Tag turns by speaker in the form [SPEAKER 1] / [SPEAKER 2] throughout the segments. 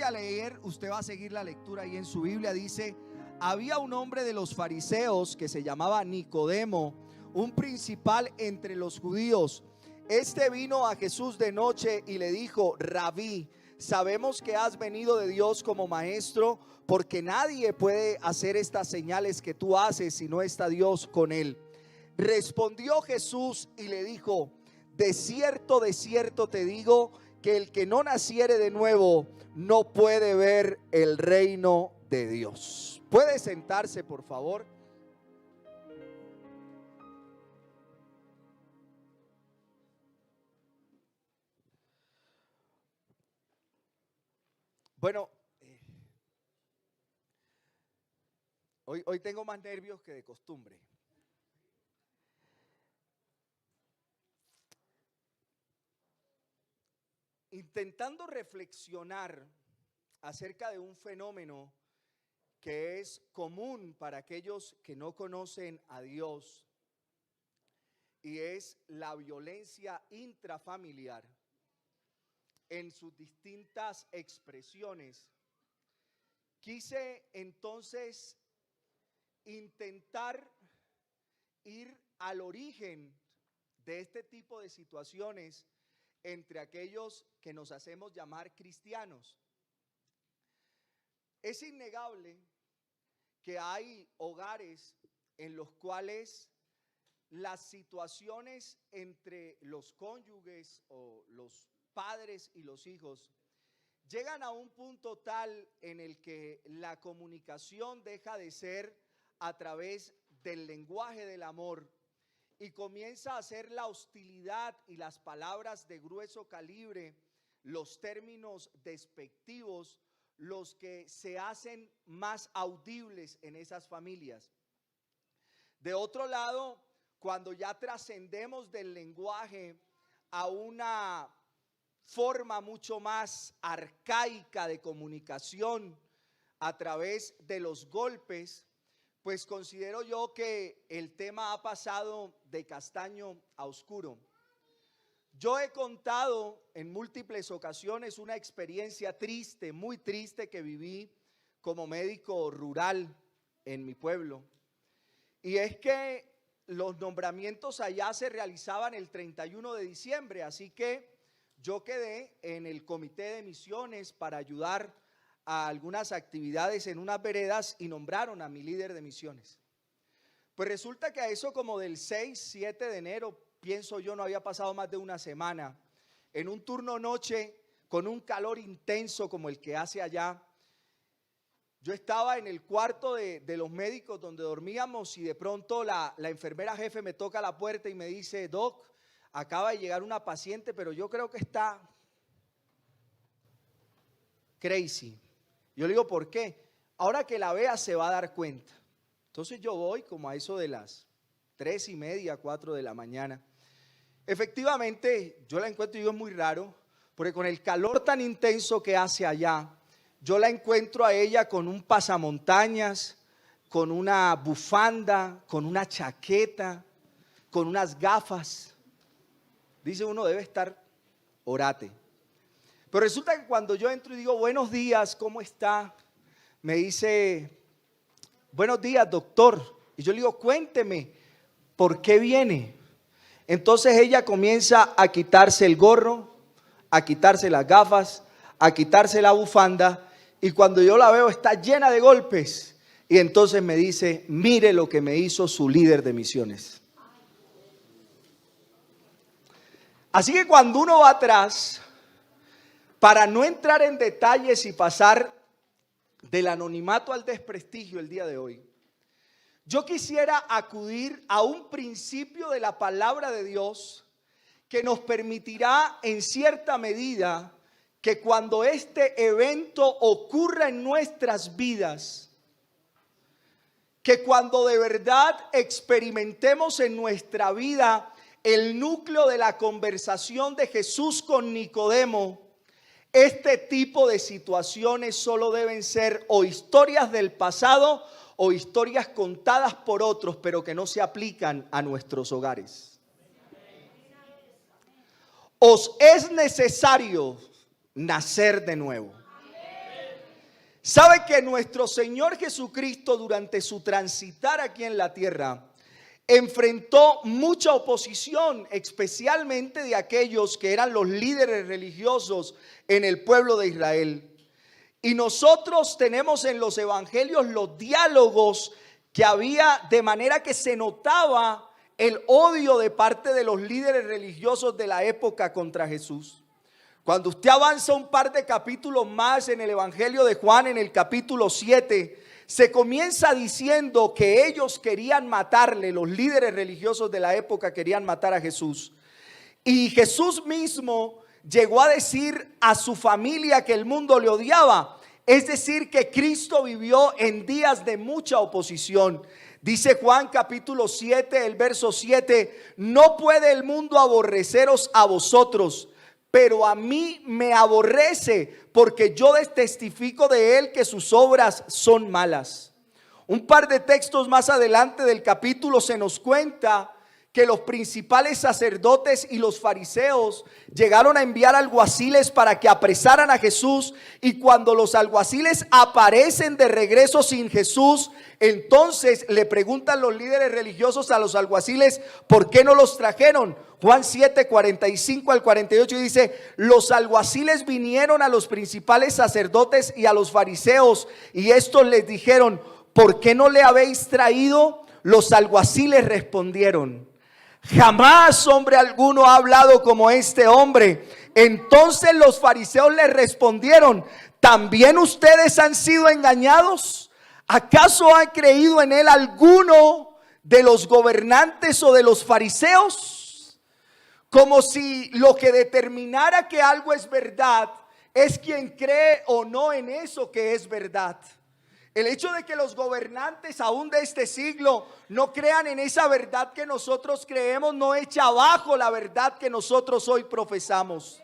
[SPEAKER 1] a leer, usted va a seguir la lectura ahí en su Biblia. Dice: había un hombre de los fariseos que se llamaba Nicodemo, un principal entre los judíos. Este vino a Jesús de noche y le dijo: Rabí, sabemos que has venido de Dios como maestro, porque nadie puede hacer estas señales que tú haces si no está Dios con él. Respondió Jesús y le dijo: de cierto te digo, que el que no naciere de nuevo no puede ver el reino de Dios. ¿Puede sentarse, por favor? Bueno, hoy tengo más nervios que de costumbre. Intentando reflexionar acerca de un fenómeno que es común para aquellos que no conocen a Dios, y es la violencia intrafamiliar en sus distintas expresiones. Quise entonces intentar ir al origen de este tipo de situaciones entre aquellos que nos hacemos llamar cristianos. Es innegable que hay hogares en los cuales las situaciones entre los cónyuges o los padres y los hijos llegan a un punto tal en el que la comunicación deja de ser a través del lenguaje del amor y comienza a ser la hostilidad y las palabras de grueso calibre, los términos despectivos, los que se hacen más audibles en esas familias. De otro lado, cuando ya trascendemos del lenguaje a una forma mucho más arcaica de comunicación a través de los golpes, pues considero yo que el tema ha pasado de castaño a oscuro. Yo he contado en múltiples ocasiones una experiencia triste, muy triste, que viví como médico rural en mi pueblo. Y es que los nombramientos allá se realizaban el 31 de diciembre, así que yo quedé en el comité de misiones para ayudar a algunas actividades en unas veredas y nombraron a mi líder de misiones. Pues resulta que a eso como del 6, 7 de enero, pienso yo, no había pasado más de una semana, en un turno noche con un calor intenso como el que hace allá. Yo estaba en el cuarto de los médicos donde dormíamos y de pronto la enfermera jefe me toca la puerta y me dice: Doc, acaba de llegar una paciente, pero yo creo que está crazy. Yo le digo: ¿por qué? Ahora que la vea se va a dar cuenta. Entonces yo voy como a eso de las 3:30, 4 de la mañana. Efectivamente, yo la encuentro y digo: es muy raro, porque con el calor tan intenso que hace allá, yo la encuentro a ella con un pasamontañas, con una bufanda, con una chaqueta, con unas gafas. Dice uno, debe estar orate. Pero resulta que cuando yo entro y digo: buenos días, ¿cómo está? Me dice: buenos días, doctor. Y yo le digo: cuénteme, ¿por qué viene? Entonces ella comienza a quitarse el gorro, a quitarse las gafas, a quitarse la bufanda, y cuando yo la veo está llena de golpes. Y entonces me dice: mire lo que me hizo su líder de misiones. Así que cuando uno va atrás, para no entrar en detalles y pasar del anonimato al desprestigio el día de hoy, yo quisiera acudir a un principio de la palabra de Dios que nos permitirá en cierta medida que cuando este evento ocurra en nuestras vidas, que cuando de verdad experimentemos en nuestra vida el núcleo de la conversación de Jesús con Nicodemo, este tipo de situaciones solo deben ser o historias del pasado o historias contadas por otros, pero que no se aplican a nuestros hogares. Os es necesario nacer de nuevo. Sabe que nuestro Señor Jesucristo, durante su transitar aquí en la tierra, enfrentó mucha oposición, especialmente de aquellos que eran los líderes religiosos en el pueblo de Israel. Y nosotros tenemos en los evangelios los diálogos que había, de manera que se notaba el odio de parte de los líderes religiosos de la época contra Jesús. Cuando usted avanza un par de capítulos más en el Evangelio de Juan, en el capítulo 7, se comienza diciendo que ellos querían matarle, los líderes religiosos de la época querían matar a Jesús. Y Jesús mismo llegó a decir a su familia que el mundo le odiaba. Es decir, que Cristo vivió en días de mucha oposición. Dice Juan capítulo 7, el verso 7, no puede el mundo aborreceros a vosotros, pero a mí me aborrece porque yo testifico de él que sus obras son malas. Un par de textos más adelante del capítulo se nos cuenta que los principales sacerdotes y los fariseos llegaron a enviar alguaciles para que apresaran a Jesús, y cuando los alguaciles aparecen de regreso sin Jesús, entonces le preguntan los líderes religiosos a los alguaciles, ¿por qué no los trajeron? Juan 7, 45 al 48 dice, los alguaciles vinieron a los principales sacerdotes y a los fariseos, y estos les dijeron, ¿por qué no le habéis traído? Los alguaciles respondieron, jamás hombre alguno ha hablado como este hombre. Entonces los fariseos le respondieron, ¿también ustedes han sido engañados? ¿Acaso han creído en él alguno de los gobernantes o de los fariseos? Como si lo que determinara que algo es verdad es quien cree o no en eso que es verdad. El hecho de que los gobernantes aún de este siglo no crean en esa verdad que nosotros creemos no echa abajo la verdad que nosotros hoy profesamos.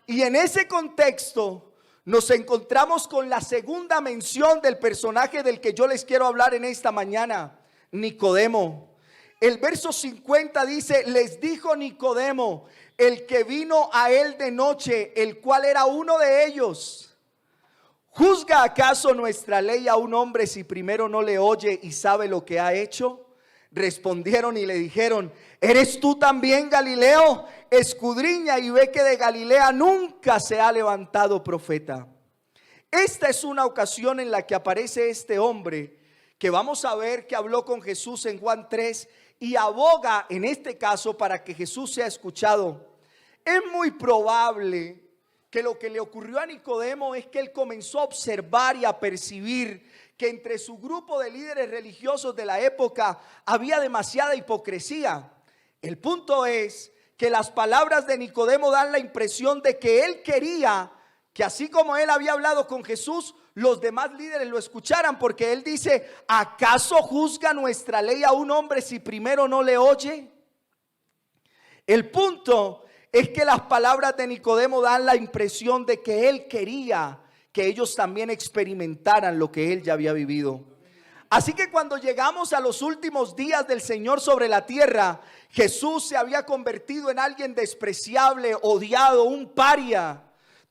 [SPEAKER 1] Y en ese contexto nos encontramos con la segunda mención del personaje del que yo les quiero hablar en esta mañana, Nicodemo. El verso 50 dice, les dijo Nicodemo, el que vino a él de noche, el cual era uno de ellos, ¿juzga acaso nuestra ley a un hombre si primero no le oye y sabe lo que ha hecho? Respondieron y le dijeron, ¿eres tú también Galileo? Escudriña y ve que de Galilea nunca se ha levantado profeta. Esta es una ocasión en la que aparece este hombre que vamos a ver que habló con Jesús en Juan 3 y aboga en este caso para que Jesús sea escuchado. Es muy probable que lo que le ocurrió a Nicodemo es que él comenzó a observar y a percibir que entre su grupo de líderes religiosos de la época había demasiada hipocresía. El punto es que las palabras de Nicodemo dan la impresión de que él quería que así como él había hablado con Jesús, los demás líderes lo escucharan, porque él dice, ¿acaso juzga nuestra ley a un hombre si primero no le oye? El punto es que las palabras de Nicodemo dan la impresión de que él quería que ellos también experimentaran lo que él ya había vivido. Así que cuando llegamos a los últimos días del Señor sobre la tierra, Jesús se había convertido en alguien despreciable, odiado, un paria.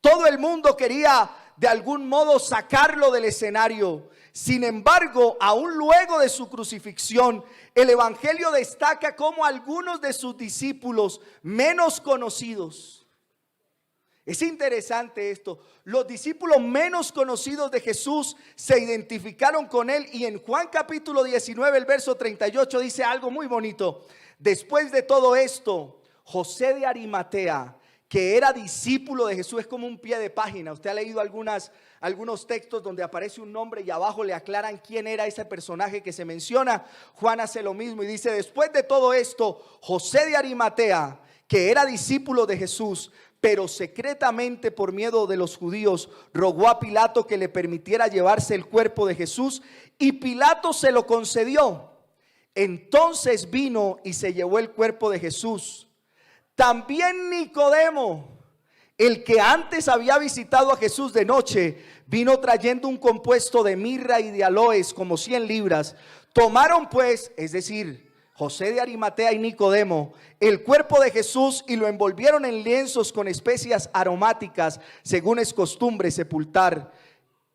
[SPEAKER 1] Todo el mundo quería de algún modo sacarlo del escenario. Sin embargo, aún luego de su crucifixión, el evangelio destaca cómo algunos de sus discípulos menos conocidos, es interesante esto, los discípulos menos conocidos de Jesús se identificaron con él, y en Juan capítulo 19, el verso 38 dice algo muy bonito. Después de todo esto, José de Arimatea, que era discípulo de Jesús, es como un pie de página. Usted ha leído algunos textos donde aparece un nombre y abajo le aclaran quién era ese personaje que se menciona. Juan hace lo mismo y dice, después de todo esto, José de Arimatea, que era discípulo de Jesús, pero secretamente por miedo de los judíos, rogó a Pilato que le permitiera llevarse el cuerpo de Jesús, y Pilato se lo concedió. Entonces vino y se llevó el cuerpo de Jesús. También Nicodemo, el que antes había visitado a Jesús de noche, vino trayendo un compuesto de mirra y de aloes, como 100 libras. Tomaron pues, es decir, José de Arimatea y Nicodemo, el cuerpo de Jesús y lo envolvieron en lienzos con especias aromáticas, según es costumbre sepultar.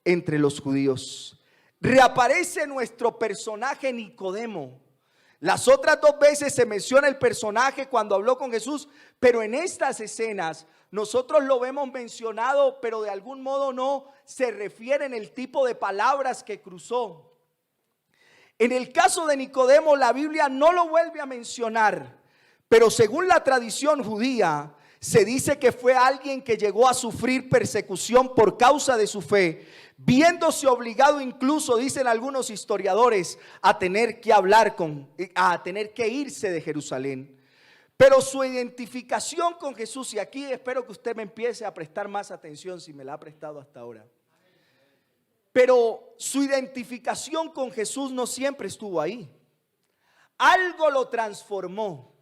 [SPEAKER 1] entre los judíos. Reaparece nuestro personaje Nicodemo. Las otras dos veces se menciona el personaje cuando habló con Jesús, pero en estas escenas nosotros lo vemos mencionado, pero de algún modo no se refiere en el tipo de palabras que cruzó. En el caso de Nicodemo, la Biblia no lo vuelve a mencionar, pero según la tradición judía, se dice que fue alguien que llegó a sufrir persecución por causa de su fe, viéndose obligado incluso, dicen algunos historiadores, a tener que irse de Jerusalén. Pero su identificación con Jesús, y aquí espero que usted me empiece a prestar más atención si me la ha prestado hasta ahora. Pero su identificación con Jesús no siempre estuvo ahí. Algo lo transformó.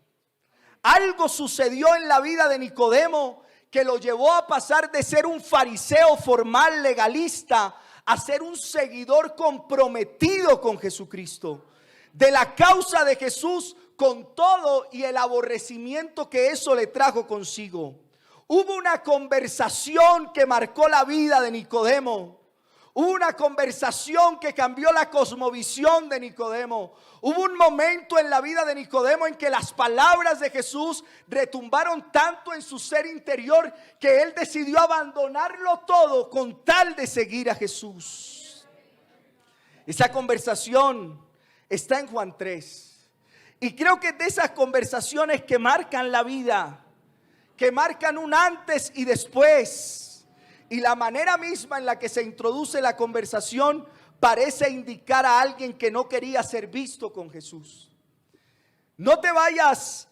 [SPEAKER 1] Algo sucedió en la vida de Nicodemo que lo llevó a pasar de ser un fariseo formal legalista a ser un seguidor comprometido con Jesucristo, de la causa de Jesús, con todo y el aborrecimiento que eso le trajo consigo. Hubo una conversación que marcó la vida de Nicodemo. Hubo una conversación que cambió la cosmovisión de Nicodemo. Hubo un momento en la vida de Nicodemo en que las palabras de Jesús retumbaron tanto en su ser interior que él decidió abandonarlo todo con tal de seguir a Jesús. Esa conversación está en Juan 3. Y creo que es de esas conversaciones que marcan la vida, que marcan un antes y después. Y la manera misma en la que se introduce la conversación parece indicar a alguien que no quería ser visto con Jesús. No te vayas.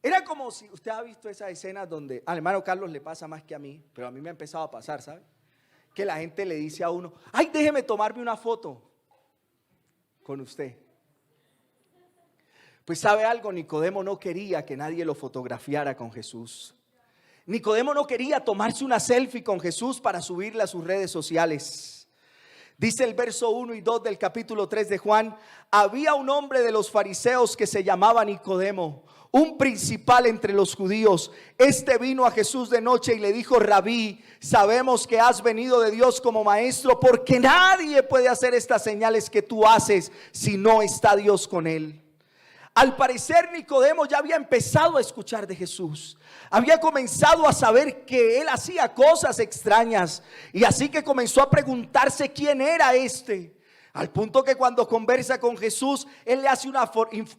[SPEAKER 1] Era como si usted ha visto esas escenas donde al hermano Carlos le pasa más que a mí, pero a mí me ha empezado a pasar, ¿sabe? Que la gente le dice a uno: ay, déjeme tomarme una foto con usted. Pues sabe algo, Nicodemo no quería que nadie lo fotografiara con Jesús. Nicodemo no quería tomarse una selfie con Jesús para subirla a sus redes sociales. Dice el verso 1 y 2 del capítulo 3 de Juan: había un hombre de los fariseos que se llamaba Nicodemo, un principal entre los judíos. Este vino a Jesús de noche y le dijo: Rabí, sabemos que has venido de Dios como maestro, porque nadie puede hacer estas señales que tú haces si no está Dios con él. Al parecer Nicodemo ya había empezado a escuchar de Jesús. Había comenzado a saber que él hacía cosas extrañas. Y así que comenzó a preguntarse quién era este. Al punto que cuando conversa con Jesús, él le hace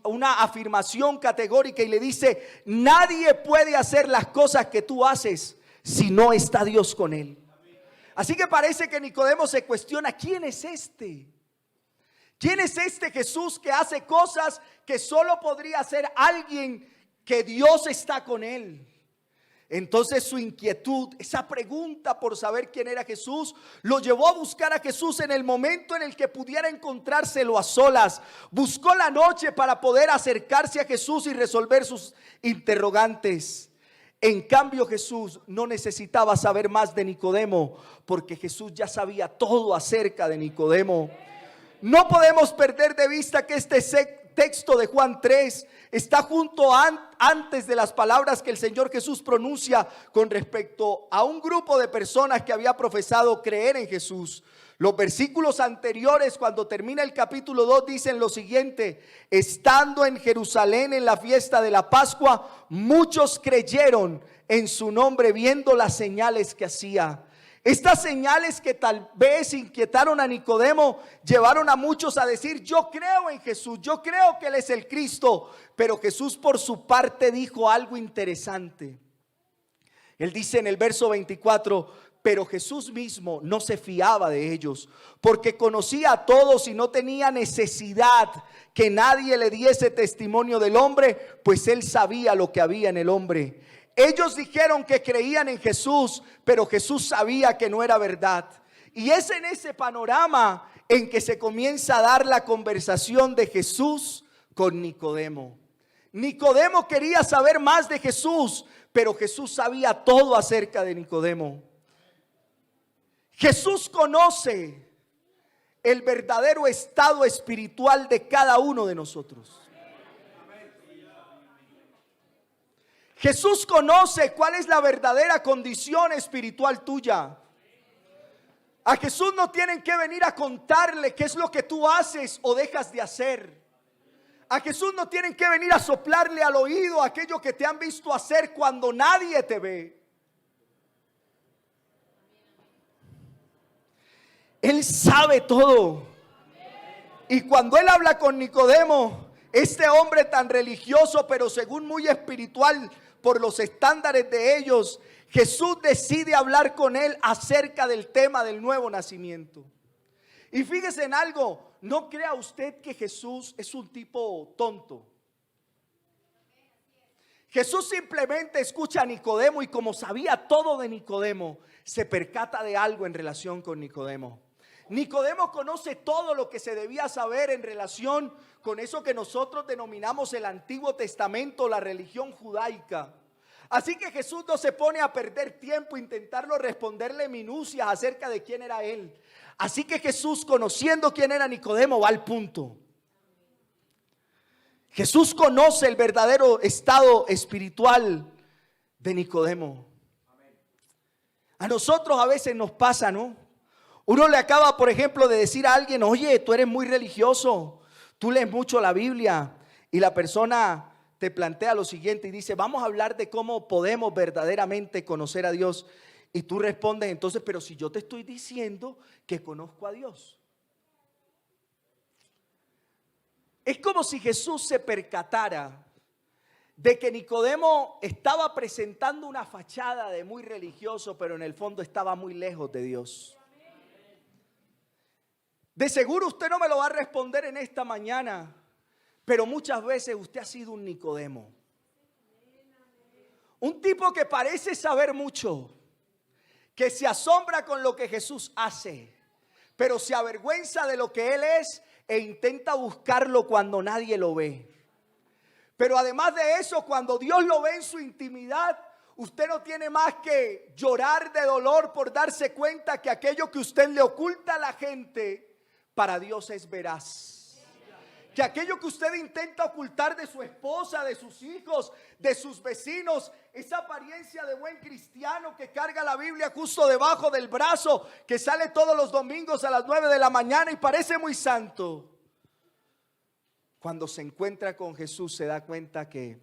[SPEAKER 1] una afirmación categórica y le dice: nadie puede hacer las cosas que tú haces si no está Dios con él. Así que parece que Nicodemo se cuestiona: ¿quién es este? ¿Quién es este Jesús que hace cosas que solo podría hacer alguien que Dios está con él? Entonces su inquietud, esa pregunta por saber quién era Jesús, lo llevó a buscar a Jesús en el momento en el que pudiera encontrárselo a solas. Buscó la noche para poder acercarse a Jesús y resolver sus interrogantes. En cambio, Jesús no necesitaba saber más de Nicodemo, porque Jesús ya sabía todo acerca de Nicodemo. No podemos perder de vista que este texto de Juan 3 está junto antes de las palabras que el Señor Jesús pronuncia con respecto a un grupo de personas que había profesado creer en Jesús. Los versículos anteriores, cuando termina el capítulo 2, dicen lo siguiente: estando en Jerusalén en la fiesta de la Pascua, muchos creyeron en su nombre viendo las señales que hacía. Estas señales que tal vez inquietaron a Nicodemo llevaron a muchos a decir: yo creo en Jesús, yo creo que Él es el Cristo. Pero Jesús por su parte dijo algo interesante. Él dice en el verso 24: pero Jesús mismo no se fiaba de ellos, porque conocía a todos y no tenía necesidad que nadie le diese testimonio del hombre, pues Él sabía lo que había en el hombre. Ellos dijeron que creían en Jesús, pero Jesús sabía que no era verdad. Y es en ese panorama en que se comienza a dar la conversación de Jesús con Nicodemo. Nicodemo quería saber más de Jesús, pero Jesús sabía todo acerca de Nicodemo. Jesús conoce el verdadero estado espiritual de cada uno de nosotros. Jesús conoce cuál es la verdadera condición espiritual tuya. A Jesús no tienen que venir a contarle qué es lo que tú haces o dejas de hacer. A Jesús no tienen que venir a soplarle al oído aquello que te han visto hacer cuando nadie te ve. Él sabe todo. Y cuando Él habla con Nicodemo, este hombre tan religioso, pero según muy espiritual por los estándares de ellos, Jesús decide hablar con él acerca del tema del nuevo nacimiento. Y fíjese en algo, no crea usted que Jesús es un tipo tonto. Jesús simplemente escucha a Nicodemo y como sabía todo de Nicodemo, se percata de algo en relación con Nicodemo. Nicodemo conoce todo lo que se debía saber en relación con eso que nosotros denominamos el Antiguo Testamento, la religión judaica. Así que Jesús no se pone a perder tiempo intentarlo responderle minucias acerca de quién era él. Así que Jesús, conociendo quién era Nicodemo, va al punto. Jesús conoce el verdadero estado espiritual de Nicodemo. A nosotros a veces nos pasa, ¿no? Uno le acaba, por ejemplo, de decir a alguien: oye, tú eres muy religioso, tú lees mucho la Biblia, y la persona te plantea lo siguiente y dice: vamos a hablar de cómo podemos verdaderamente conocer a Dios. Y tú respondes entonces: pero si yo te estoy diciendo que conozco a Dios. Es como si Jesús se percatara de que Nicodemo estaba presentando una fachada de muy religioso, pero en el fondo estaba muy lejos de Dios. De seguro usted no me lo va a responder en esta mañana, pero muchas veces usted ha sido un Nicodemo. Un tipo que parece saber mucho, que se asombra con lo que Jesús hace, pero se avergüenza de lo que Él es e intenta buscarlo cuando nadie lo ve. Pero además de eso, cuando Dios lo ve en su intimidad, usted no tiene más que llorar de dolor por darse cuenta que aquello que usted le oculta a la gente, para Dios es veraz. Que aquello que usted intenta ocultar de su esposa, de sus hijos, de sus vecinos, esa apariencia de buen cristiano que carga la Biblia justo debajo del brazo, que sale todos los domingos a las 9 de la mañana y parece muy santo, cuando se encuentra con Jesús se da cuenta que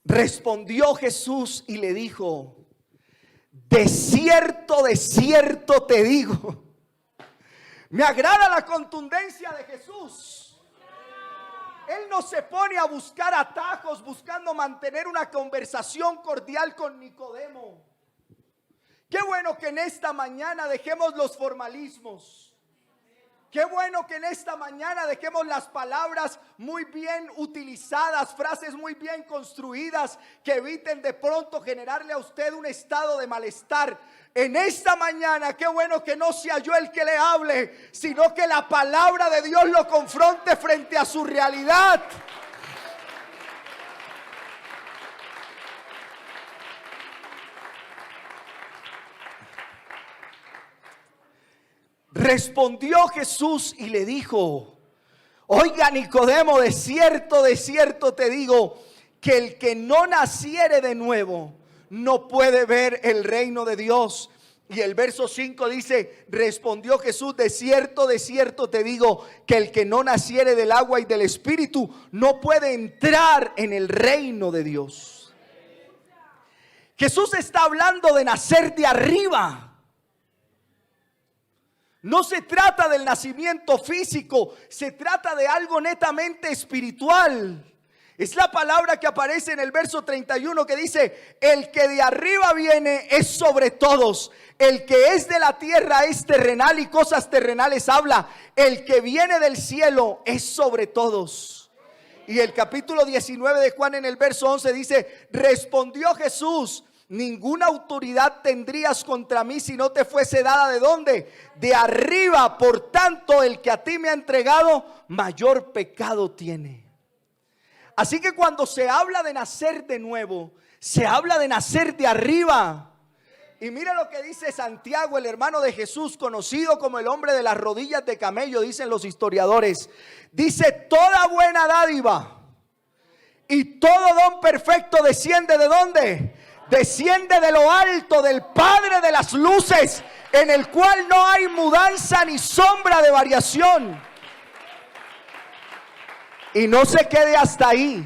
[SPEAKER 1] respondió Jesús y le dijo: de cierto te digo. Me agrada la contundencia de Jesús. Él no se pone a buscar atajos buscando mantener una conversación cordial con Nicodemo. Qué bueno que en esta mañana dejemos los formalismos. Qué bueno que en esta mañana dejemos las palabras muy bien utilizadas, frases muy bien construidas, que eviten de pronto generarle a usted un estado de malestar. En esta mañana, qué bueno que no sea yo el que le hable, sino que la palabra de Dios lo confronte frente a su realidad. Respondió Jesús y le dijo: oiga, Nicodemo, de cierto te digo, que el que no naciere de nuevo no puede ver el reino de Dios. Y el verso 5 dice: respondió Jesús: de cierto te digo, que el que no naciere del agua y del Espíritu no puede entrar en el reino de Dios. Jesús está hablando de nacer de arriba. No se trata del nacimiento físico, se trata de algo netamente espiritual. Es la palabra que aparece en el verso 31 que dice: el que de arriba viene es sobre todos. El que es de la tierra es terrenal y cosas terrenales habla. El que viene del cielo es sobre todos. Y el capítulo 19 de Juan en el verso 11 dice: respondió Jesús: ninguna autoridad tendrías contra mí si no te fuese dada ¿de dónde? De arriba. Por tanto, el que a ti me ha entregado, mayor pecado tiene. Así que cuando se habla de nacer de nuevo, se habla de nacer de arriba. Y mira lo que dice Santiago, el hermano de Jesús, conocido como el hombre de las rodillas de camello, dicen los historiadores. Dice: toda buena dádiva Y todo don perfecto desciende ¿de dónde? Desciende de lo alto, del Padre de las luces, en el cual no hay mudanza ni sombra de variación. Y no se quede hasta ahí.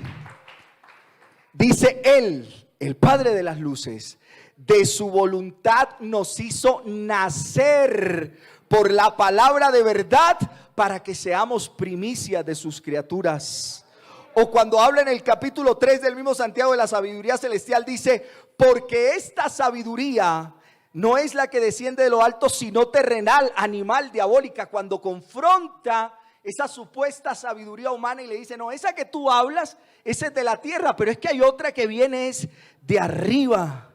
[SPEAKER 1] Dice Él, el Padre de las luces, de su voluntad nos hizo nacer por la palabra de verdad, para que seamos primicias de sus criaturas. O cuando habla en el capítulo 3 del mismo Santiago de la sabiduría celestial, dice: porque esta sabiduría no es la que desciende de lo alto, sino terrenal, animal, diabólica. Cuando confronta esa supuesta sabiduría humana y le dice: no, esa que tú hablas, esa es de la tierra, pero es que hay otra que viene es de arriba.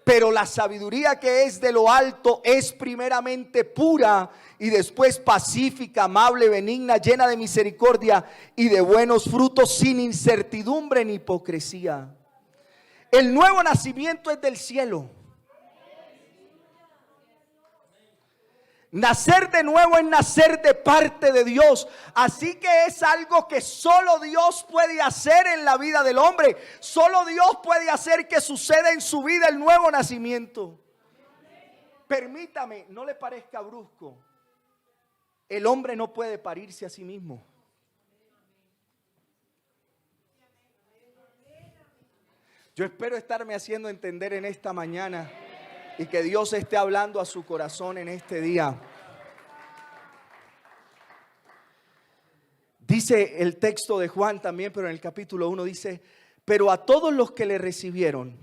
[SPEAKER 1] Pero la sabiduría que es de lo alto es primeramente pura y después pacífica, amable, benigna, llena de misericordia y de buenos frutos, sin incertidumbre ni hipocresía. El nuevo nacimiento es del cielo. Nacer de nuevo es nacer de parte de Dios. Así que es algo que solo Dios puede hacer en la vida del hombre. Solo Dios puede hacer que suceda en su vida el nuevo nacimiento. Permítame, no le parezca brusco. El hombre no puede parirse a sí mismo. Yo espero estarme haciendo entender en esta mañana y que Dios esté hablando a su corazón en este día. Dice el texto de Juan también, pero en el capítulo 1 dice: pero a todos los que le recibieron,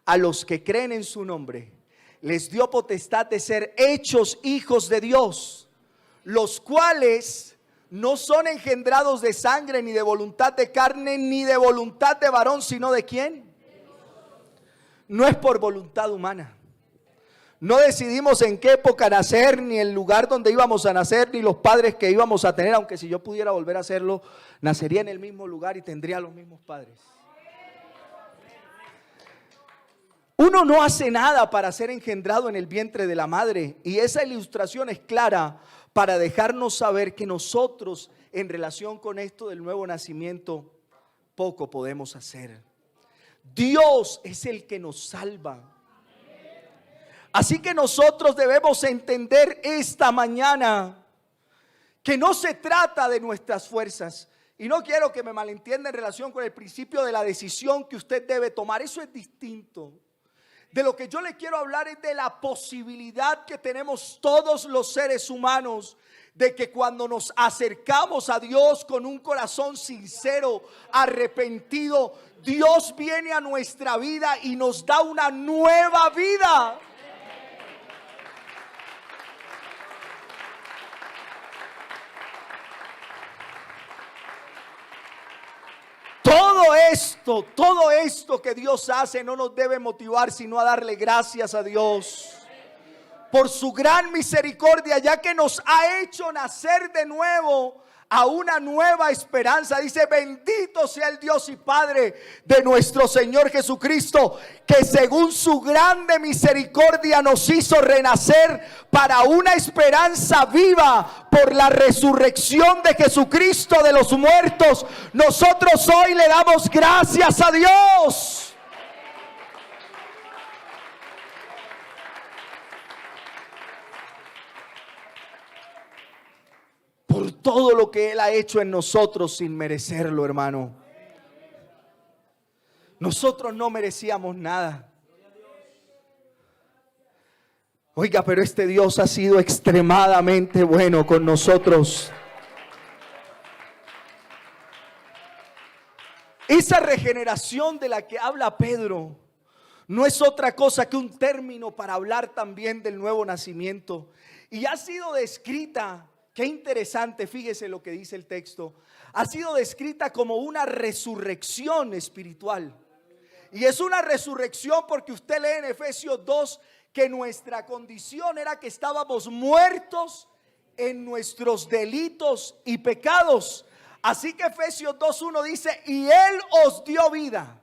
[SPEAKER 1] a los que creen en su nombre, les dio potestad de ser hechos hijos de Dios, los cuales no son engendrados de sangre, ni de voluntad de carne, ni de voluntad de varón, sino ¿de quién? No es por voluntad humana. No decidimos en qué época nacer, ni el lugar donde íbamos a nacer, ni los padres que íbamos a tener. Aunque si yo pudiera volver a hacerlo, nacería en el mismo lugar y tendría los mismos padres. Uno no hace nada para ser engendrado en el vientre de la madre. Y esa ilustración es clara para dejarnos saber que nosotros, en relación con esto del nuevo nacimiento, poco podemos hacer. Dios es el que nos salva. Así que nosotros debemos entender esta mañana que no se trata de nuestras fuerzas. Y no quiero que me malentienda en relación con el principio de la decisión que usted debe tomar. Eso es distinto. De lo que yo le quiero hablar es de la posibilidad que tenemos todos los seres humanos de que cuando nos acercamos a Dios con un corazón sincero, arrepentido, Dios viene a nuestra vida y nos da una nueva vida. Todo esto que Dios hace no nos debe motivar sino a darle gracias a Dios por su gran misericordia, ya que nos ha hecho nacer de nuevo a una nueva esperanza. Dice: bendito sea el Dios y Padre de nuestro Señor Jesucristo, que según su grande misericordia nos hizo renacer para una esperanza viva por la resurrección de Jesucristo de los muertos. Nosotros hoy le damos gracias a Dios. Por todo lo que Él ha hecho en nosotros sin merecerlo, hermano. Nosotros no merecíamos nada. Oiga, pero este Dios ha sido extremadamente bueno con nosotros. Esa regeneración de la que habla Pedro no es otra cosa que un término para hablar también del nuevo nacimiento. Y ha sido descrita. Qué interesante, fíjese lo que dice el texto. Ha sido descrita como una resurrección espiritual. Y es una resurrección porque usted lee en Efesios 2 que nuestra condición era que estábamos muertos en nuestros delitos y pecados. Así que Efesios 2:1 dice: y Él os dio vida.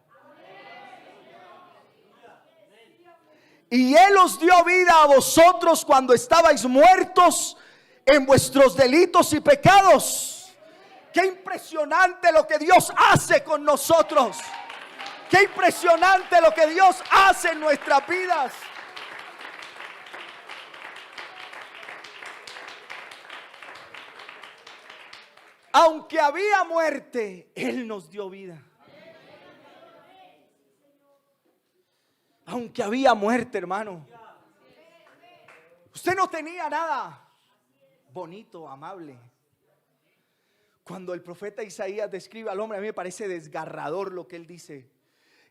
[SPEAKER 1] Y Él os dio vida a vosotros cuando estabais muertos en vuestros delitos y pecados. Qué impresionante lo que Dios hace con nosotros. Qué impresionante lo que Dios hace en nuestras vidas. Aunque había muerte, Él nos dio vida. Aunque había muerte, hermano. Usted no tenía nada bonito, amable. Cuando el profeta Isaías describe al hombre, a mí me parece desgarrador lo que él dice.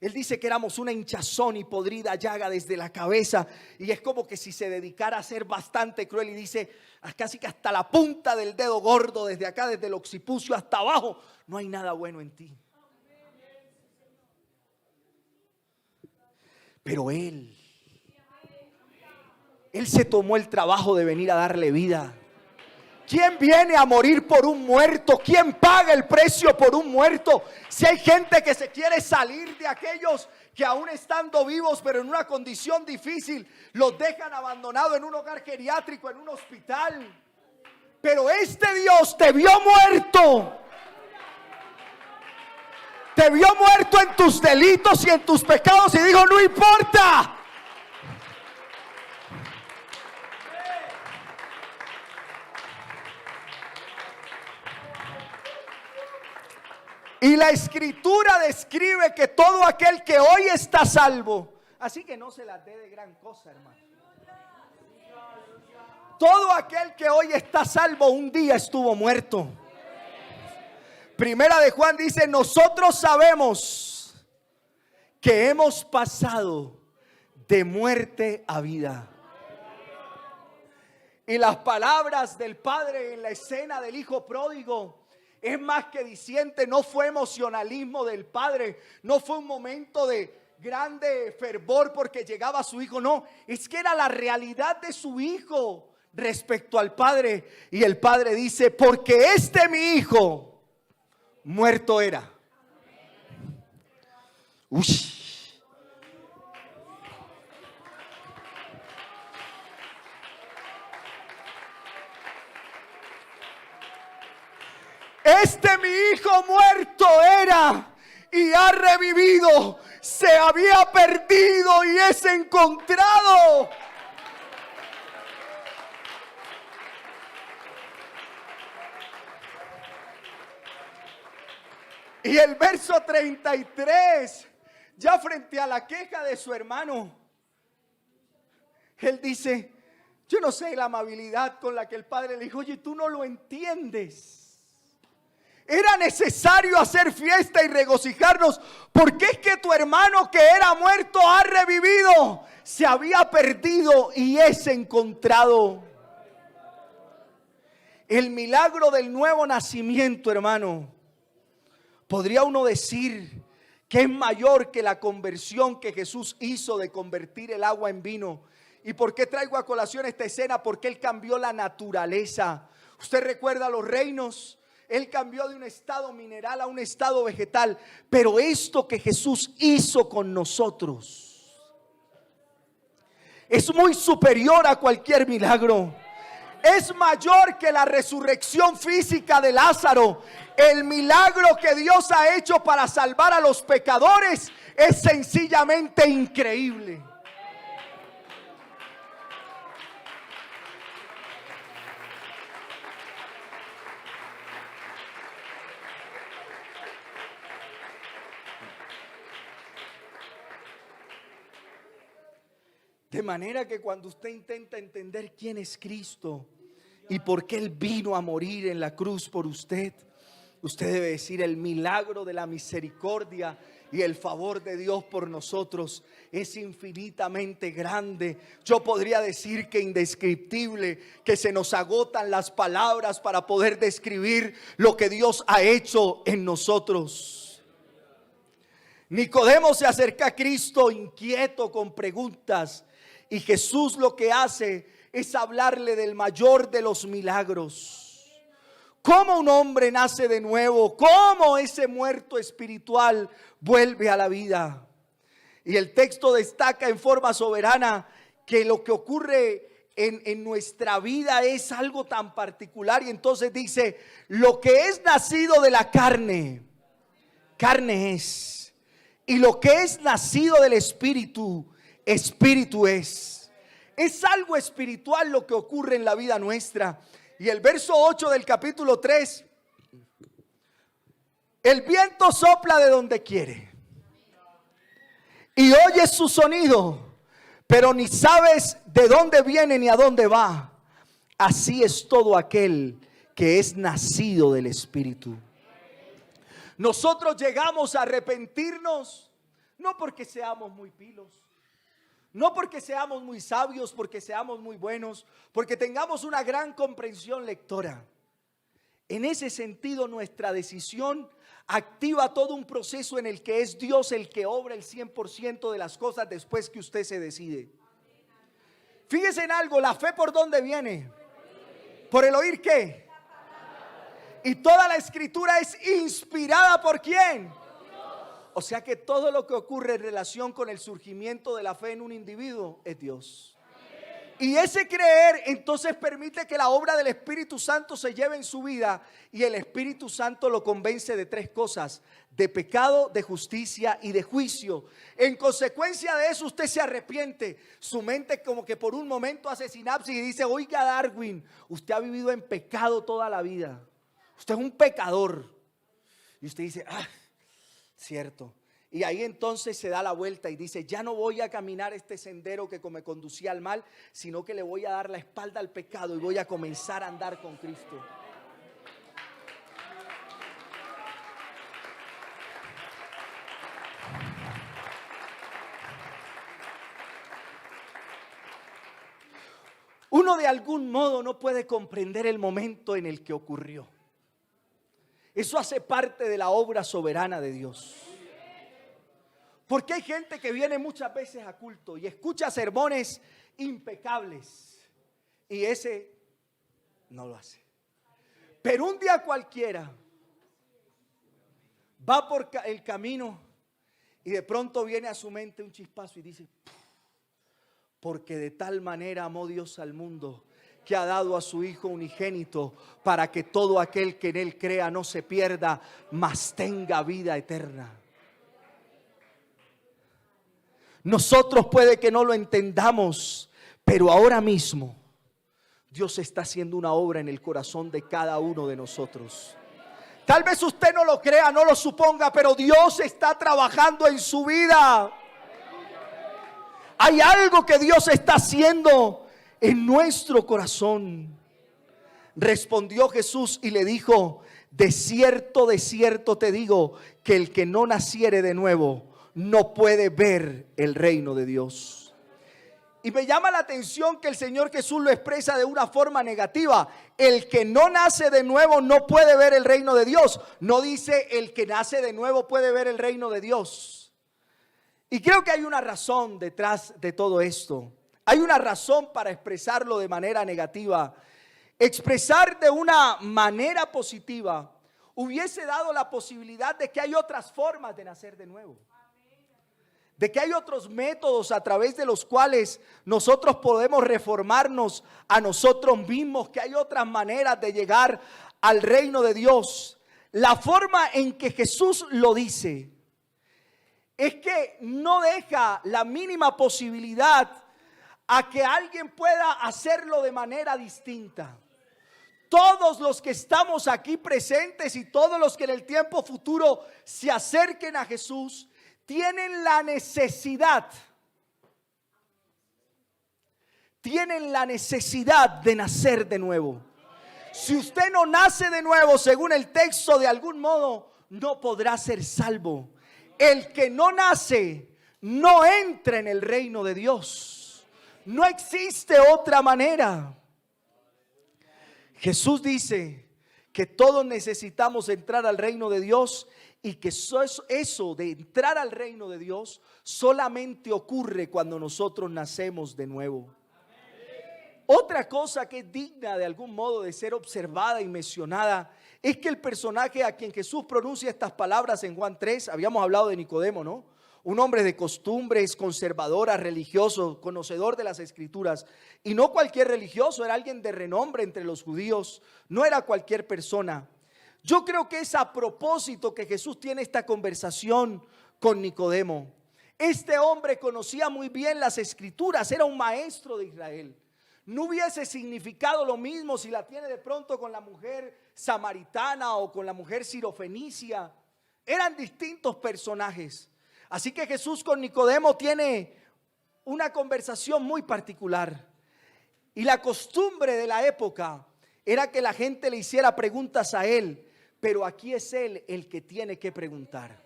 [SPEAKER 1] Él dice que éramos una hinchazón y podrida llaga desde la cabeza. Y es como que si se dedicara a ser bastante cruel. Y dice, casi que hasta la punta del dedo gordo, desde acá, desde el occipucio hasta abajo, no hay nada bueno en ti. Pero Él se tomó el trabajo de venir a darle vida. ¿Quién viene a morir por un muerto? ¿Quién paga el precio por un muerto? Si hay gente que se quiere salir de aquellos que aún estando vivos, pero en una condición difícil, los dejan abandonados en un hogar geriátrico, en un hospital. Pero este Dios te vio muerto. Te vio muerto en tus delitos y en tus pecados y dijo, no importa. Y la escritura describe que todo aquel que hoy está salvo, así que no se las dé de gran cosa, hermano. Todo aquel que hoy está salvo un día estuvo muerto. Primera de Juan dice, nosotros sabemos que hemos pasado de muerte a vida. Y las palabras del Padre en la escena del Hijo pródigo es más que diciente, no fue emocionalismo del Padre, no fue un momento de grande fervor porque llegaba su hijo, no, es que era la realidad de su hijo respecto al Padre. Y el Padre dice, porque mi hijo muerto era. Uy. Mi hijo muerto era y ha revivido, se había perdido y es encontrado. Y el verso 33, ya frente a la queja de su hermano, él dice, yo no sé la amabilidad con la que el padre le dijo, oye, tú no lo entiendes. Era necesario hacer fiesta y regocijarnos porque es que tu hermano que era muerto ha revivido, se había perdido y es encontrado. El milagro del nuevo nacimiento, hermano, podría uno decir que es mayor que la conversión que Jesús hizo de convertir el agua en vino. ¿Y por qué traigo a colación esta escena? Porque Él cambió la naturaleza. Usted recuerda los reinos. Él cambió de un estado mineral a un estado vegetal. Pero esto que Jesús hizo con nosotros es muy superior a cualquier milagro. Es mayor que la resurrección física de Lázaro. El milagro que Dios ha hecho para salvar a los pecadores es sencillamente increíble. De manera que cuando usted intenta entender quién es Cristo y por qué Él vino a morir en la cruz por usted, usted debe decir, el milagro de la misericordia y el favor de Dios por nosotros es infinitamente grande. Yo podría decir que indescriptible, que se nos agotan las palabras para poder describir lo que Dios ha hecho en nosotros. Nicodemo se acerca a Cristo inquieto con preguntas. Y Jesús lo que hace es hablarle del mayor de los milagros. ¿Cómo un hombre nace de nuevo? ¿Cómo ese muerto espiritual vuelve a la vida? Y el texto destaca en forma soberana que lo que ocurre en nuestra vida es algo tan particular. Y entonces dice, lo que es nacido de la carne, carne es. Y lo que es nacido del Espíritu, Espíritu es. Es algo espiritual lo que ocurre en la vida nuestra. Y el verso 8 del capítulo 3, el viento sopla de donde quiere y oyes su sonido, pero ni sabes de dónde viene ni a dónde va. Así es todo aquel que es nacido del Espíritu. Nosotros llegamos a arrepentirnos no porque seamos muy pilos, no porque seamos muy sabios, porque seamos muy buenos, porque tengamos una gran comprensión lectora. En ese sentido, nuestra decisión activa todo un proceso en el que es Dios el que obra el 100% de las cosas después que usted se decide. Fíjese en algo, la fe, ¿por dónde viene? ¿Por el oír qué? Y toda la escritura es inspirada ¿por quién? O sea que todo lo que ocurre en relación con el surgimiento de la fe en un individuo es Dios. Y ese creer entonces permite que la obra del Espíritu Santo se lleve en su vida, y el Espíritu Santo lo convence de tres cosas: de pecado, de justicia y de juicio. En consecuencia de eso usted se arrepiente. Su mente como que por un momento hace sinapsis y dice: oiga, Darwin, usted ha vivido en pecado toda la vida. Usted es un pecador. Y usted dice: cierto. Y ahí entonces se da la vuelta y dice: ya no voy a caminar este sendero que me conducía al mal, sino que le voy a dar la espalda al pecado y voy a comenzar a andar con Cristo. Uno de algún modo no puede comprender el momento en el que ocurrió. Eso hace parte de la obra soberana de Dios. Porque hay gente que viene muchas veces a culto y escucha sermones impecables, y ese no lo hace. Pero un día cualquiera va por el camino y de pronto viene a su mente un chispazo y dice: porque de tal manera amó Dios al mundo, que ha dado a su Hijo unigénito, para que todo aquel que en Él crea no se pierda, mas tenga vida eterna. Nosotros puede que no lo entendamos, pero ahora mismo Dios está haciendo una obra en el corazón de cada uno de nosotros. Tal vez usted no lo crea, no lo suponga, pero Dios está trabajando en su vida. Hay algo que Dios está haciendo en nuestro corazón. Respondió Jesús y le dijo: de cierto te digo, que el que no naciere de nuevo no puede ver el reino de Dios. Y me llama la atención que el Señor Jesús lo expresa de una forma negativa. El que no nace de nuevo no puede ver el reino de Dios. No dice el que nace de nuevo puede ver el reino de Dios. Y creo que hay una razón detrás de todo esto. Hay una razón para expresarlo de manera negativa. Expresar de una manera positiva hubiese dado la posibilidad de que hay otras formas de nacer de nuevo. De que hay otros métodos a través de los cuales nosotros podemos reformarnos a nosotros mismos, que hay otras maneras de llegar al reino de Dios. La forma en que Jesús lo dice es que no deja la mínima posibilidad a que alguien pueda hacerlo de manera distinta. Todos los que estamos aquí presentes y todos los que en el tiempo futuro se acerquen a Jesús tienen la necesidad de nacer de nuevo. Si usted no nace de nuevo, según el texto, de algún modo no podrá ser salvo. El que no nace no entra en el reino de Dios. No existe otra manera. Jesús dice que todos necesitamos entrar al reino de Dios, y que eso de entrar al reino de Dios solamente ocurre cuando nosotros nacemos de nuevo. Otra cosa que es digna de algún modo de ser observada y mencionada es que el personaje a quien Jesús pronuncia estas palabras en Juan 3, habíamos hablado de Nicodemo, ¿no? un hombre de costumbres, conservadora, religioso, conocedor de las escrituras. Y no cualquier religioso, era alguien de renombre entre los judíos, no era cualquier persona. Yo creo que es a propósito que Jesús tiene esta conversación con Nicodemo. Este hombre conocía muy bien las escrituras, era un maestro de Israel. No hubiese significado lo mismo si la tiene de pronto con la mujer samaritana o con la mujer sirofenicia. Eran distintos personajes. Así que Jesús con Nicodemo tiene una conversación muy particular. Y la costumbre de la época era que la gente le hiciera preguntas a él, pero aquí es él el que tiene que preguntar.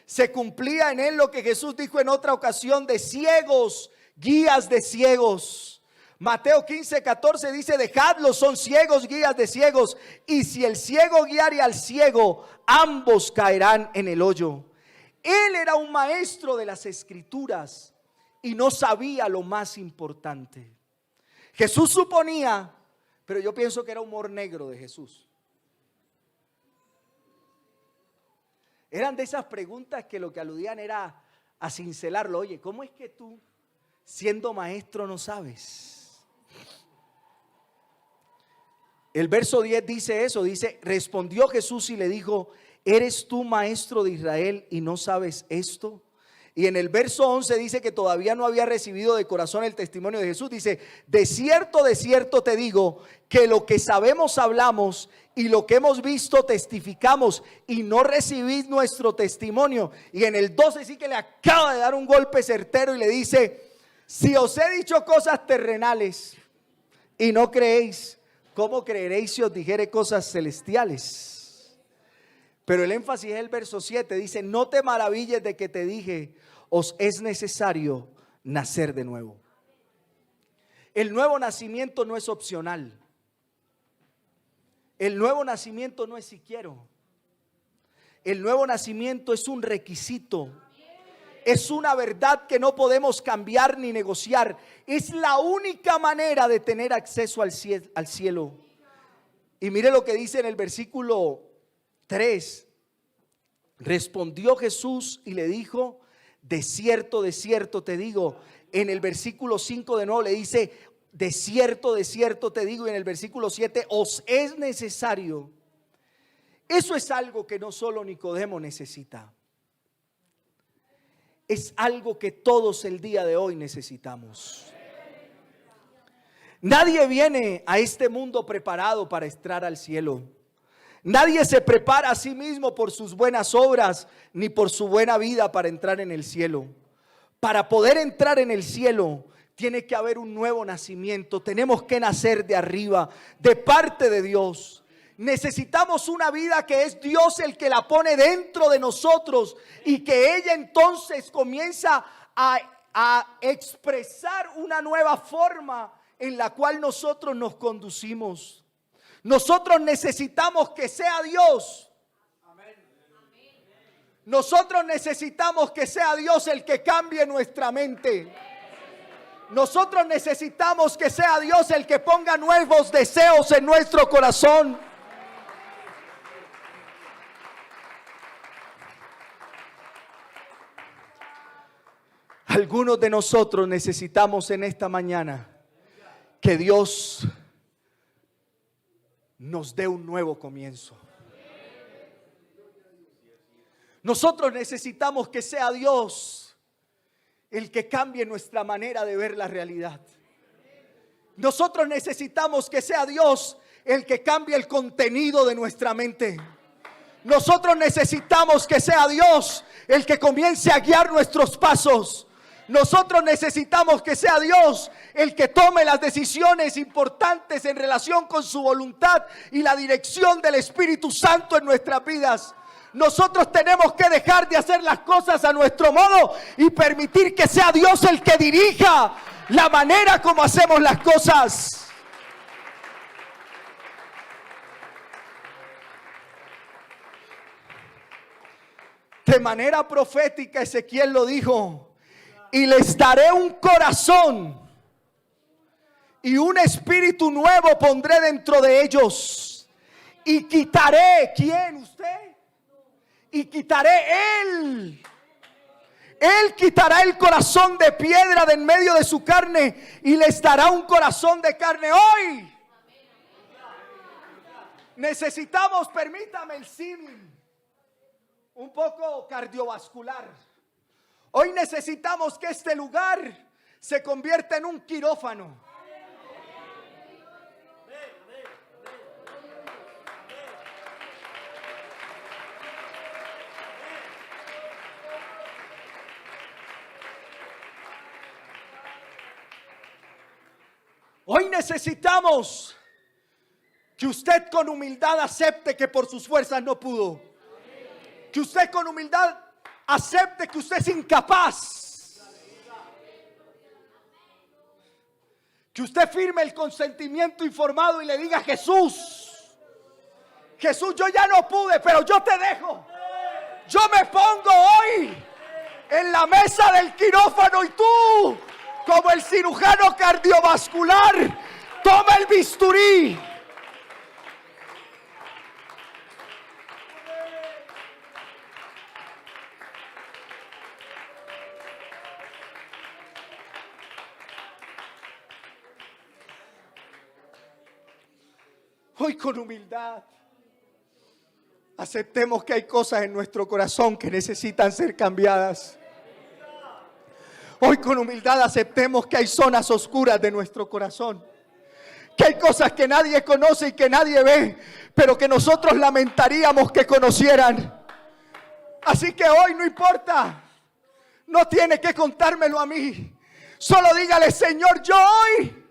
[SPEAKER 1] Se cumplía en él lo que Jesús dijo en otra ocasión de ciegos, guías de ciegos. Mateo 15:14 dice: dejadlos, son ciegos, guías de ciegos. Y si el ciego guiare al ciego, ambos caerán en el hoyo. Él era un maestro de las escrituras y no sabía lo más importante. Jesús suponía, pero yo pienso que era humor negro de Jesús. Eran de esas preguntas que lo que aludían era a cincelarlo. Oye, ¿cómo es que tú, siendo maestro, no sabes? El verso 10 dice eso, dice: respondió Jesús y le dijo: ¿eres tú maestro de Israel y no sabes esto? Y en el verso 11 dice que todavía no había recibido de corazón el testimonio de Jesús. Dice: de cierto te digo, que lo que sabemos hablamos y lo que hemos visto testificamos, y no recibís nuestro testimonio. Y en el 12 sí que le acaba de dar un golpe certero y le dice: si os he dicho cosas terrenales y no creéis, ¿cómo creeréis si os dijere cosas celestiales? Pero el énfasis es el verso 7, dice: no te maravilles de que te dije, os es necesario nacer de nuevo. El nuevo nacimiento no es opcional. El nuevo nacimiento no es si quiero. El nuevo nacimiento es un requisito. Es una verdad que no podemos cambiar ni negociar. Es la única manera de tener acceso al cielo. Y mire lo que dice en el versículo 3. Respondió Jesús y le dijo: de cierto te digo. En el versículo 5 de nuevo le dice: de cierto te digo. Y en el versículo 7: os es necesario. Eso es algo que no solo Nicodemo necesita. Es algo que todos el día de hoy necesitamos. Nadie viene a este mundo preparado para entrar al cielo. Nadie se prepara a sí mismo por sus buenas obras ni por su buena vida para entrar en el cielo. Para poder entrar en el cielo tiene que haber un nuevo nacimiento. Tenemos que nacer de arriba, de parte de Dios. Necesitamos una vida que es Dios el que la pone dentro de nosotros, y que ella entonces comienza a expresar una nueva forma en la cual nosotros nos conducimos. Nosotros necesitamos que sea Dios. Nosotros necesitamos que sea Dios el que cambie nuestra mente. Nosotros necesitamos que sea Dios el que ponga nuevos deseos en nuestro corazón. Algunos de nosotros necesitamos en esta mañana que Dios nos dé un nuevo comienzo. Nosotros necesitamos que sea Dios el que cambie nuestra manera de ver la realidad. Nosotros necesitamos que sea Dios el que cambie el contenido de nuestra mente. Nosotros necesitamos que sea Dios el que comience a guiar nuestros pasos. Nosotros necesitamos que sea Dios el que tome las decisiones importantes en relación con su voluntad y la dirección del Espíritu Santo en nuestras vidas. Nosotros tenemos que dejar de hacer las cosas a nuestro modo y permitir que sea Dios el que dirija la manera como hacemos las cosas. De manera profética Ezequiel lo dijo: y les daré un corazón y un espíritu nuevo pondré dentro de ellos. Y quitaré, ¿quién? ¿Usted? Y quitaré Él quitará el corazón de piedra de en medio de su carne y les dará un corazón de carne. Hoy necesitamos, permítame el símil, un poco cardiovascular. Hoy necesitamos que este lugar se convierta en un quirófano. Hoy necesitamos que usted con humildad acepte que por sus fuerzas no pudo. Que usted con humildad acepte que usted es incapaz. Que usted firme el consentimiento informado y le diga: Jesús, Jesús, yo ya no pude, pero yo te dejo. Yo me pongo hoy en la mesa del quirófano y tú, como el cirujano cardiovascular, toma el bisturí. Hoy con humildad aceptemos que hay cosas en nuestro corazón que necesitan ser cambiadas. Hoy con humildad aceptemos que hay zonas oscuras de nuestro corazón, que hay cosas que nadie conoce y que nadie ve, pero que nosotros lamentaríamos que conocieran. Así que hoy no importa, no tiene que contármelo a mí. Solo dígale: Señor, yo hoy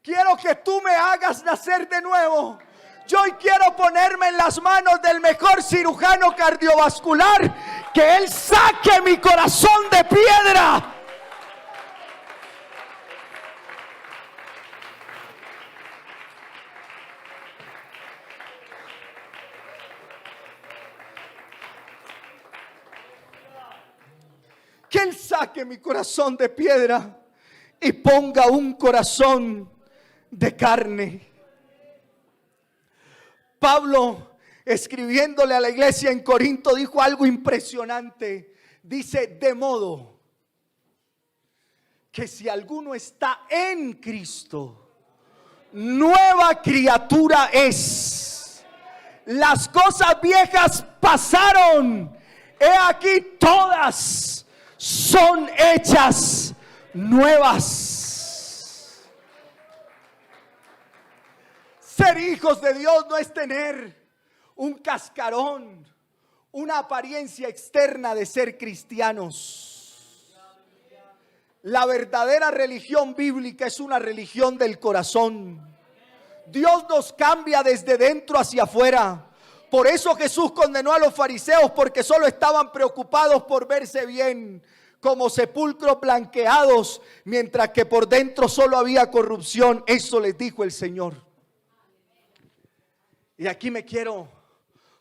[SPEAKER 1] quiero que tú me hagas nacer de nuevo. Yo hoy quiero ponerme en las manos del mejor cirujano cardiovascular, que Él saque mi corazón de piedra. Que Él saque mi corazón de piedra y ponga un corazón de carne. Pablo, escribiéndole a la iglesia en Corinto, dijo algo impresionante. Dice: de modo que si alguno está en Cristo, nueva criatura es. Las cosas viejas pasaron, he aquí todas son hechas nuevas. Ser hijos de Dios no es tener un cascarón, una apariencia externa de ser cristianos. La verdadera religión bíblica es una religión del corazón. Dios nos cambia desde dentro hacia afuera. Por eso Jesús condenó a los fariseos, porque solo estaban preocupados por verse bien, como sepulcros blanqueados, mientras que por dentro solo había corrupción. Eso les dijo el Señor. Y aquí me quiero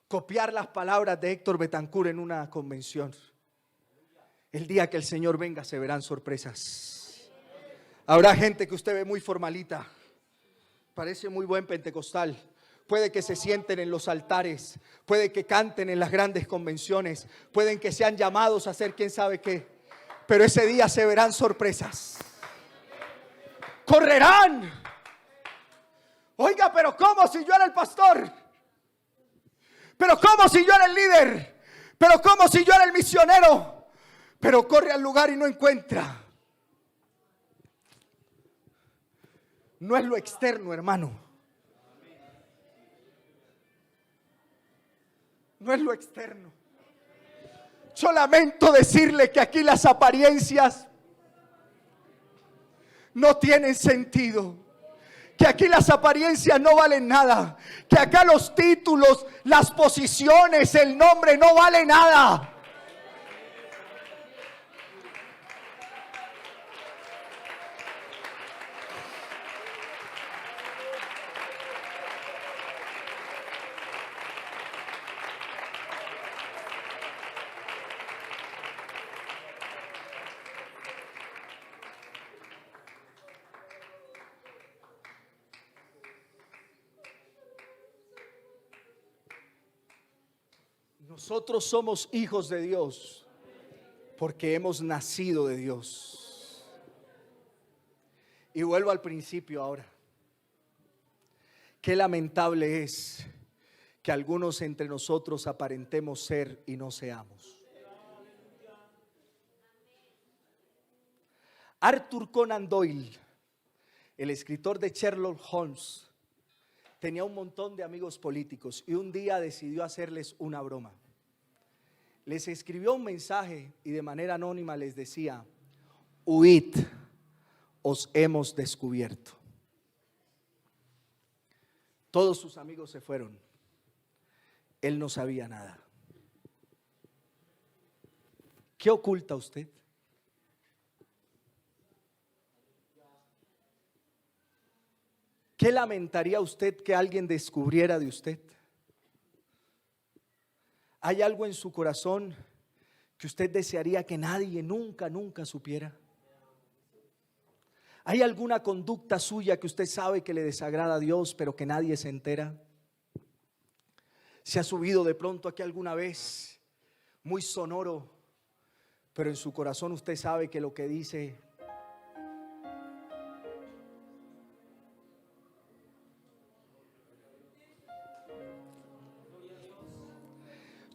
[SPEAKER 1] copiar las palabras de Héctor Betancourt en una convención. El día que el Señor venga se verán sorpresas. Habrá gente que usted ve muy formalita, parece muy buen pentecostal. Puede que se sienten en los altares, puede que canten en las grandes convenciones, pueden que sean llamados a hacer quién sabe qué, pero ese día se verán sorpresas. Correrán. Oiga, pero ¿cómo si yo era el pastor? Pero ¿cómo si yo era el líder? Pero ¿cómo si yo era el misionero? Pero corre al lugar y no encuentra. No es lo externo, hermano. No es lo externo. Yo lamento decirle que aquí las apariencias no tienen sentido. Que aquí las apariencias no valen nada. Que acá los títulos, las posiciones, el nombre no vale nada. Nosotros somos hijos de Dios. Porque hemos nacido de Dios. Y vuelvo al principio ahora. Qué lamentable es que algunos entre nosotros aparentemos ser y no seamos. Arthur Conan Doyle, el escritor de Sherlock Holmes, tenía un montón de amigos políticos y un día decidió hacerles una broma. Les escribió un mensaje y de manera anónima les decía: huid, os hemos descubierto. Todos sus amigos se fueron. Él no sabía nada. ¿Qué oculta usted? ¿Qué lamentaría usted que alguien descubriera de usted? ¿Hay algo en su corazón que usted desearía que nadie nunca supiera? ¿Hay alguna conducta suya que usted sabe que le desagrada a Dios, pero que nadie se entera? ¿Se ha subido de pronto aquí alguna vez, muy sonoro, pero en su corazón usted sabe que lo que dice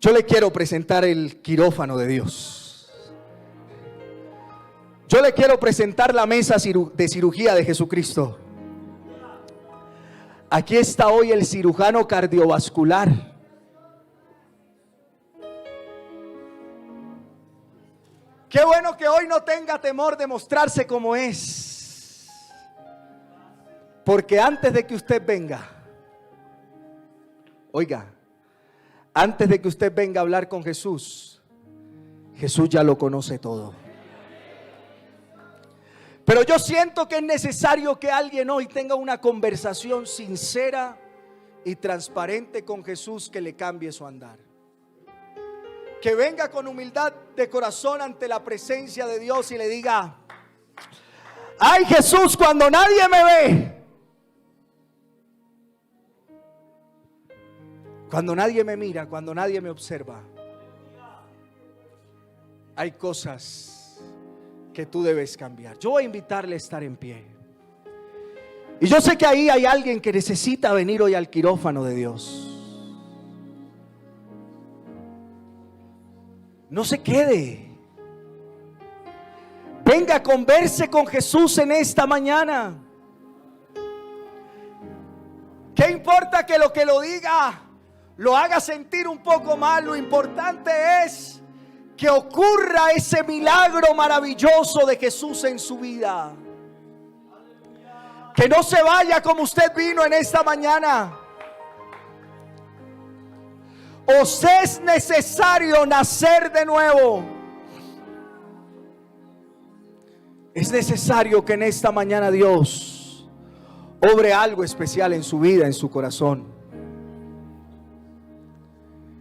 [SPEAKER 1] Yo le quiero presentar el quirófano de Dios. Yo le quiero presentar la mesa de cirugía de Jesucristo. Aquí está hoy el cirujano cardiovascular. Qué bueno que hoy no tenga temor de mostrarse como es. Porque antes de que usted venga, oiga, antes de que usted venga a hablar con Jesús, Jesús ya lo conoce todo. Pero yo siento que es necesario que alguien hoy tenga una conversación sincera y transparente con Jesús que le cambie su andar. Que venga con humildad de corazón ante la presencia de Dios y le diga: ay, Jesús, cuando nadie me ve, cuando nadie me mira, cuando nadie me observa, hay cosas que tú debes cambiar. Yo voy a invitarle a estar en pie. Y yo sé que ahí hay alguien que necesita venir hoy al quirófano de Dios. No se quede. Venga, converse con Jesús en esta mañana. ¿Qué importa que lo diga lo haga sentir un poco mal? Lo importante es que ocurra ese milagro maravilloso de Jesús en su vida. Que no se vaya como usted vino en esta mañana. Os es necesario nacer de nuevo. Es necesario que en esta mañana Dios obre algo especial en su vida, en su corazón.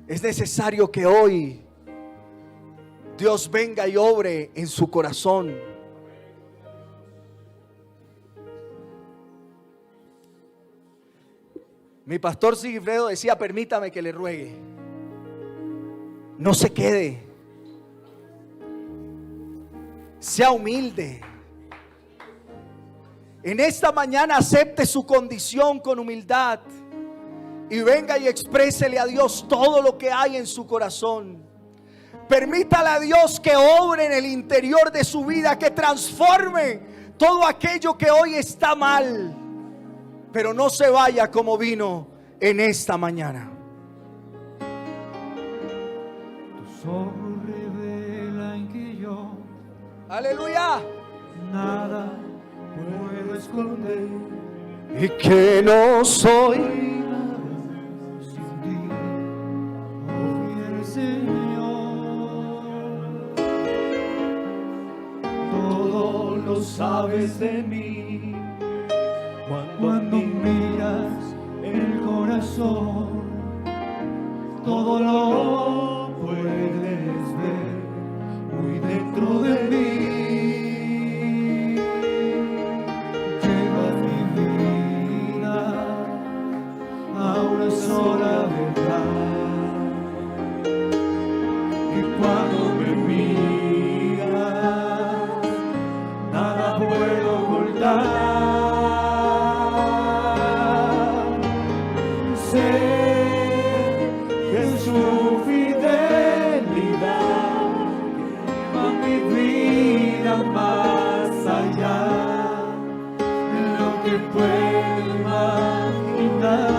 [SPEAKER 1] Es necesario que hoy Dios venga y obre en su corazón. Mi pastor Sigifredo decía: permítame que le ruegue. No se quede. Sea humilde. En esta mañana acepte su condición con humildad y venga y exprésele a Dios todo lo que hay en su corazón. Permítale a Dios que obre en el interior de su vida, que transforme todo aquello que hoy está mal. Pero no se vaya como vino en esta mañana.
[SPEAKER 2] Tus ojos revelan que yo,
[SPEAKER 1] aleluya,
[SPEAKER 2] nada puedo esconder.
[SPEAKER 1] Y que no soy
[SPEAKER 2] Sin ti, oh fiel Señor. Todo lo sabes de mí. Cuando miras el corazón, todo lo puedes ver muy dentro de mí. Llevas mi vida a una sola verdad, y cuando me miras vida más allá de lo que puedo imaginar.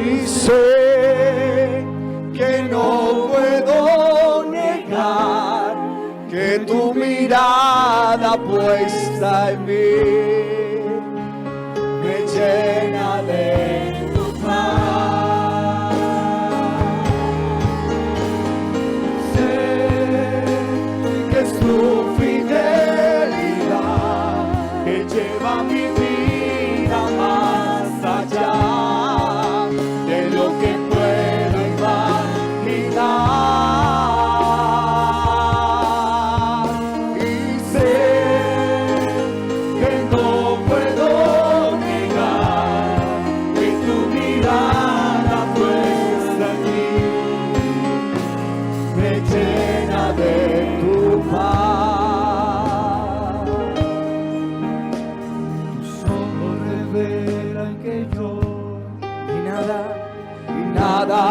[SPEAKER 1] Y sé que no puedo negar que tu mirada puesta en mí me llena de tu paz.
[SPEAKER 2] Sé que es tu fidelidad que lleva mi vida más allá de lo que puedo imaginar. Y sé que no puedo negar que tu mirada puesta en mí me llena de tu paz. Tus ojos revelan que yo
[SPEAKER 1] Y nada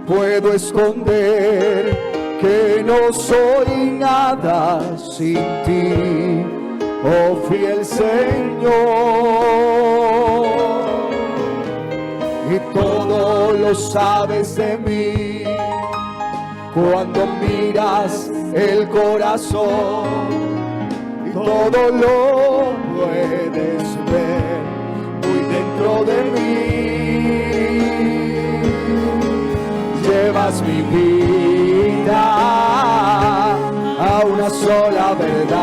[SPEAKER 1] puedo esconder, que no soy nada sin ti, oh fiel Señor. Y todo lo sabes de mí cuando miras el corazón, y todo lo puedes ver muy dentro de mí. Llevas mi vida a una sola verdad,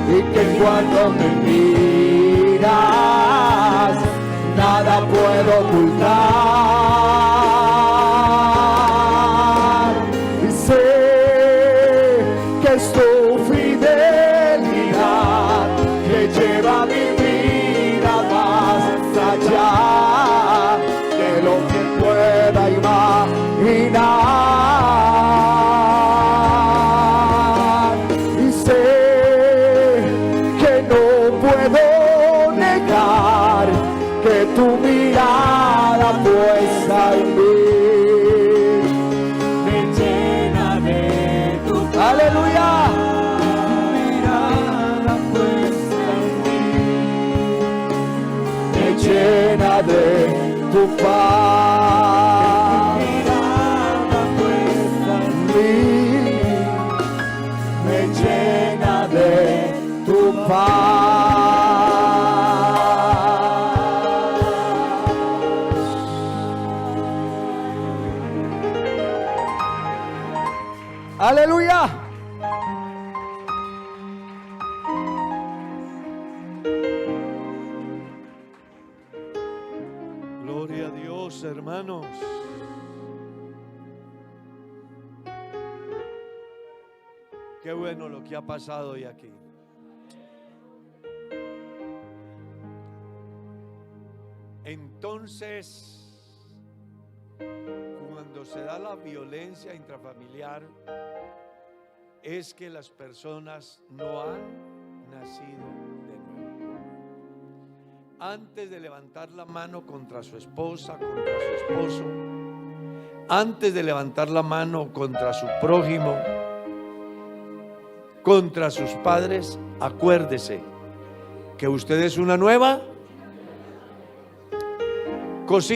[SPEAKER 1] y que cuando me miras nada puedo ocultar. Y sé que es tu fidelidad que lleva mi vida más allá de lo que pueda imaginar. Y sé que no puedo negar que tu mirada puesta en mí
[SPEAKER 2] me llena de tu paz.
[SPEAKER 1] aleluya,
[SPEAKER 2] Mirada puesta en mí
[SPEAKER 1] me llena de tu paz.
[SPEAKER 2] mirada puesta en
[SPEAKER 1] mí me llena de tu paz. Aleluya.
[SPEAKER 2] Gloria a Dios, hermanos. Qué bueno lo que ha pasado hoy aquí. Entonces, cuando se da la violencia intrafamiliar, es que las personas no han nacido de nuevo. Antes de levantar la mano contra su esposa, contra su esposo, antes de levantar la mano contra su prójimo, contra sus padres, acuérdese que usted es una nueva cosita.